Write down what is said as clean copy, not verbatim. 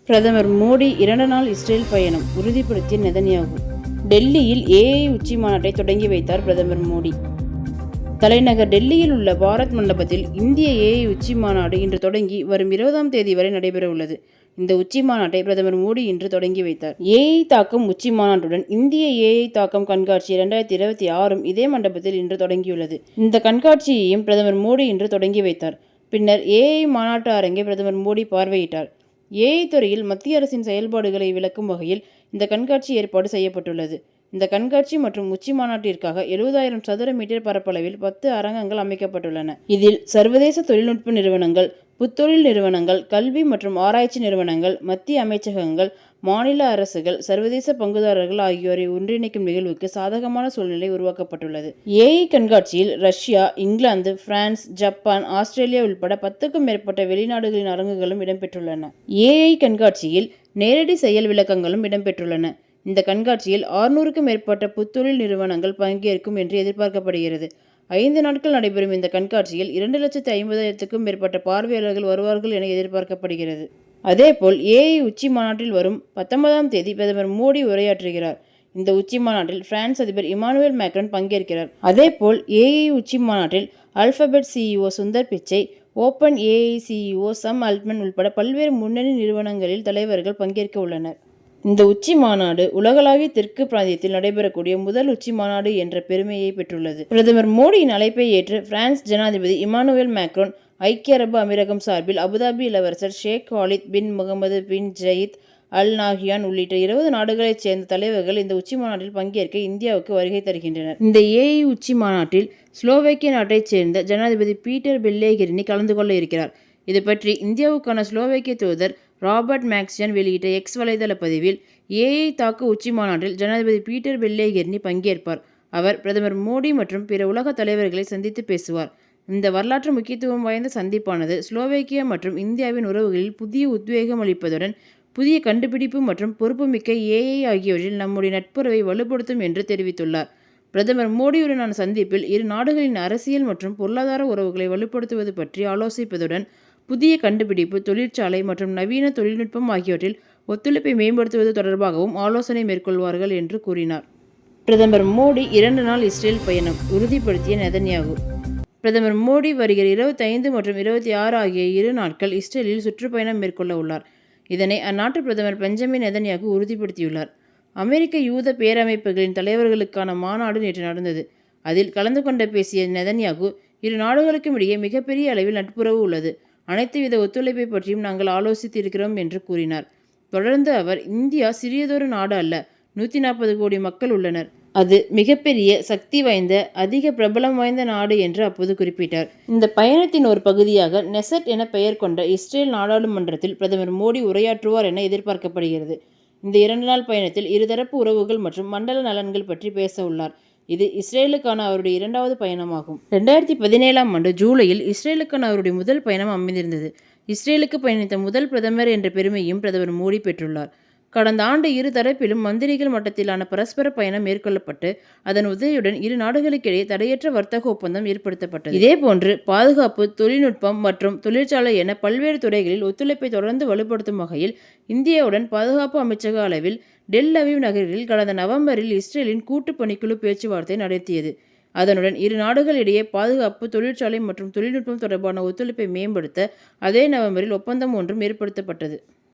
பிரதமர் மோடி 2 நாள் இஸ்ரேல் பயணம் உறுதிப்படுத்திய நெதன்யாகு. டெல்லியில் ஏஐ உச்சி மாநாட்டை தொடங்கி வைத்தார் பிரதமர் மோடி. தலைநகர் டெல்லியில் உள்ள பாரத் மண்டபத்தில் இந்திய ஏஐ உச்சி மாநாடு இன்று தொடங்கி வரும் 20ஆம் தேதி வரை நடைபெற உள்ளது. இந்த உச்சி மாநாட்டை பிரதமர் மோடி இன்று தொடங்கி வைத்தார். ஏஐ தாக்கம் உச்சி மாநாட்டுடன் இந்திய ஏஐ தாக்கம் கண்காட்சி 2026 இதே மண்டபத்தில் இன்று தொடங்கியுள்ளது. இந்த கண்காட்சியையும் பிரதமர் மோடி இன்று தொடங்கி வைத்தார். பின்னர் ஏஐ மாநாட்டு அரங்கை பிரதமர் மோடி பார்வையிட்டார். ஏஐ துறையில் மத்திய அரசின் செயல்பாடுகளை விளக்கும் வகையில் இந்த கண்காட்சி ஏற்பாடு செய்யப்பட்டுள்ளது. இந்த கண்காட்சி மற்றும் உச்சி மாநாட்டிற்காக 70,000 சதுர மீட்டர் பரப்பளவில் 10 அரங்கங்கள் அமைக்கப்பட்டுள்ளன. இதில் சர்வதேச தொழில்நுட்ப நிறுவனங்கள், புத்தொழில் நிறுவனங்கள், கல்வி மற்றும் ஆராய்ச்சி நிறுவனங்கள், மத்திய அமைச்சகங்கள், மாநில அரசுகள், சர்வதேச பங்குதாரர்கள் ஆகியோரை ஒன்றிணைக்கும் நிகழ்வுக்கு சாதகமான சூழ்நிலை உருவாக்கப்பட்டுள்ளது. ஏஐ கண்காட்சியில் Russia, England, France, Japan, Australia உள்பட 10க்கும் மேற்பட்ட வெளிநாடுகளின் அரங்குகளும் இடம்பெற்றுள்ளன. ஏஐ கண்காட்சியில் நேரடி செயல் விளக்கங்களும் இடம்பெற்றுள்ளன. இந்த கண்காட்சியில் 600க்கும் மேற்பட்ட புத்தொழில் நிறுவனங்கள் பங்கேற்கும் என்று எதிர்பார்க்கப்படுகிறது. 5 நாட்கள் நடைபெறும் இந்த கண்காட்சியில் 2,50,000க்கும் மேற்பட்ட பார்வையாளர்கள் வருவார்கள் என எதிர்பார்க்கப்படுகிறது. அதேபோல் ஏஐ உச்சி மாநாட்டில் வரும் 19ஆம் தேதி பிரதமர் மோடி உரையாற்றுகிறார். இந்த உச்சி மாநாட்டில் பிரான்ஸ் அதிபர் இமானுவேல் மேக்ரான் பங்கேற்கிறார். அதேபோல் ஏஐ உச்சி மாநாட்டில் alphabet CEO Sundar Pichai, open AI CEO some அல்ட்மன் உள்பட பல்வேறு முன்னணி நிறுவனங்களில் தலைவர்கள் பங்கேற்க உள்ளனர். இந்த உச்சி மாநாடு உலகளாவிய தெற்கு பிராந்தியத்தில் நடைபெறக்கூடிய முதல் உச்சி மாநாடு என்ற பெருமையை பெற்றுள்ளது. பிரதமர் மோடியின் அழைப்பை ஏற்று பிரான்ஸ் ஜனாதிபதி இமானுவேல் மேக்ரான், ஐக்கிய அரபு அமீரகம் சார்பில் அபுதாபி இளவரசர் ஷேக் காலித் பின் முகமது பின் ஜயீத் அல் நாஹியான் உள்ளிட்ட 20 நாடுகளைச் சேர்ந்த தலைவர்கள் இந்த உச்சி மாநாட்டில் பங்கேற்க இந்தியாவுக்கு வருகை தருகின்றனர். இந்த ஏஐ உச்சி மாநாட்டில் ஸ்லோவேக்கிய நாட்டைச் சேர்ந்த ஜனாதிபதி பீட்டர் பெல்லேகிரினி கலந்து கொள்ள இருக்கிறார். இது பற்றி இந்தியாவுக்கான ஸ்லோவேக்கிய தூதர் ராபர்ட் மேக்சியன் வெளியிட்ட எக்ஸ் வலைதள பதிவில், ஏஐ தாக்கு உச்சி மாநாட்டில் ஜனாதிபதி பீட்டர் பெல்லேகிரினி பங்கேற்பார். அவர் பிரதமர் மோடி மற்றும் பிற உலக தலைவர்களை சந்தித்து பேசுவார். இந்த வரலாற்று முக்கியத்துவம் வாய்ந்த சந்திப்பானது ஸ்லோவேக்கியா மற்றும் இந்தியாவின் உறவுகளில் புதிய உத்வேகம் அளிப்பதுடன் புதிய கண்டுபிடிப்பு மற்றும் பொறுப்புமிக்க ஏஐ ஆகியவற்றில் நம்முடைய நட்புறவை வலுப்படுத்தும் என்று தெரிவித்துள்ளார். பிரதமர் மோடியுடனான சந்திப்பில் இரு நாடுகளின் அரசியல் மற்றும் பொருளாதார உறவுகளை வலுப்படுத்துவது பற்றி ஆலோசிப்பதுடன் புதிய கண்டுபிடிப்பு, தொழிற்சாலை மற்றும் நவீன தொழில்நுட்பம் ஆகியவற்றில் ஒத்துழைப்பை மேம்படுத்துவது தொடர்பாகவும் ஆலோசனை மேற்கொள்வார்கள் என்று கூறினார். பிரதமர் மோடி 2 நாள் இஸ்ரேல் பயணம் உறுதிப்படுத்திய நெதன்யாகு. பிரதமர் மோடி வருகிற 25 மற்றும் 26 ஆகிய 2 நாட்கள் இஸ்ரேலில் சுற்றுப்பயணம் மேற்கொள்ள உள்ளார். இதனை அந்நாட்டு பிரதமர் பெஞ்சமின் நெதன்யாகு உறுதிப்படுத்தியுள்ளார். அமெரிக்க யூத பேரமைப்புகளின் தலைவர்களுக்கான மாநாடு நேற்று நடந்தது. அதில் கலந்து கொண்டு பேசிய நெதன்யாகு, இரு நாடுகளுக்கும் இடையே மிகப்பெரிய அளவில் நட்புறவு உள்ளது. அனைத்து வித ஒத்துழைப்பை பற்றியும் நாங்கள் ஆலோசித்திருக்கிறோம் என்று கூறினார். தொடர்ந்து அவர், இந்தியா சிறியதொரு நாடு அல்ல, 140 கோடி மக்கள் உள்ளனர். அது மிகப்பெரிய, சக்தி வாய்ந்த, அதிக பிரபலம் வாய்ந்த நாடு என்று அப்போது குறிப்பிட்டார். இந்த பயணத்தின் ஒரு பகுதியாக நெசட் என பெயர் கொண்ட இஸ்ரேல் நாடாளுமன்றத்தில் பிரதமர் மோடி உரையாற்றுவார் என எதிர்பார்க்கப்படுகிறது. இந்த 2 நாள் பயணத்தில் இருதரப்பு உறவுகள் மற்றும் மண்டல நலன்கள் பற்றி பேச உள்ளார். இது இஸ்ரேலுக்கான அவருடைய 2வது பயணமாகும். 2017ஆம் ஆண்டு ஜூலையில் இஸ்ரேலுக்கான அவருடைய முதல் பயணம் அமைந்திருந்தது. இஸ்ரேலுக்கு பயணித்த முதல் பிரதமர் என்ற பெருமையும் பிரதமர் மோடி பெற்றுள்ளார். கடந்த ஆண்டு இரு தரப்பிலும் மந்திரிகள் மட்டத்திலான பரஸ்பர பயணம் மேற்கொள்ளப்பட்டு அதன் உதவியுடன் இரு நாடுகளுக்கிடையே தடையற்ற வர்த்தக ஒப்பந்தம் ஏற்படுத்தப்பட்டது. இதேபோன்று பாதுகாப்பு, தொழில்நுட்பம் மற்றும் தொழிற்சாலை என பல்வேறு துறைகளில் ஒத்துழைப்பை தொடர்ந்து வலுப்படுத்தும் வகையில் இந்தியாவுடன் பாதுகாப்பு அமைச்சக அளவில் டெல் அவீவ் நகரில் கடந்த நவம்பரில் இஸ்ரேலின் கூட்டு பணிக்குழு பேச்சுவார்த்தை நடத்தியது. அதனுடன் இரு நாடுகளிடையே பாதுகாப்பு, தொழிற்சாலை மற்றும் தொழில்நுட்பம் தொடர்பான ஒத்துழைப்பை மேம்படுத்த அதே நவம்பரில் ஒப்பந்தம் ஒன்றும் ஏற்படுத்தப்பட்டது.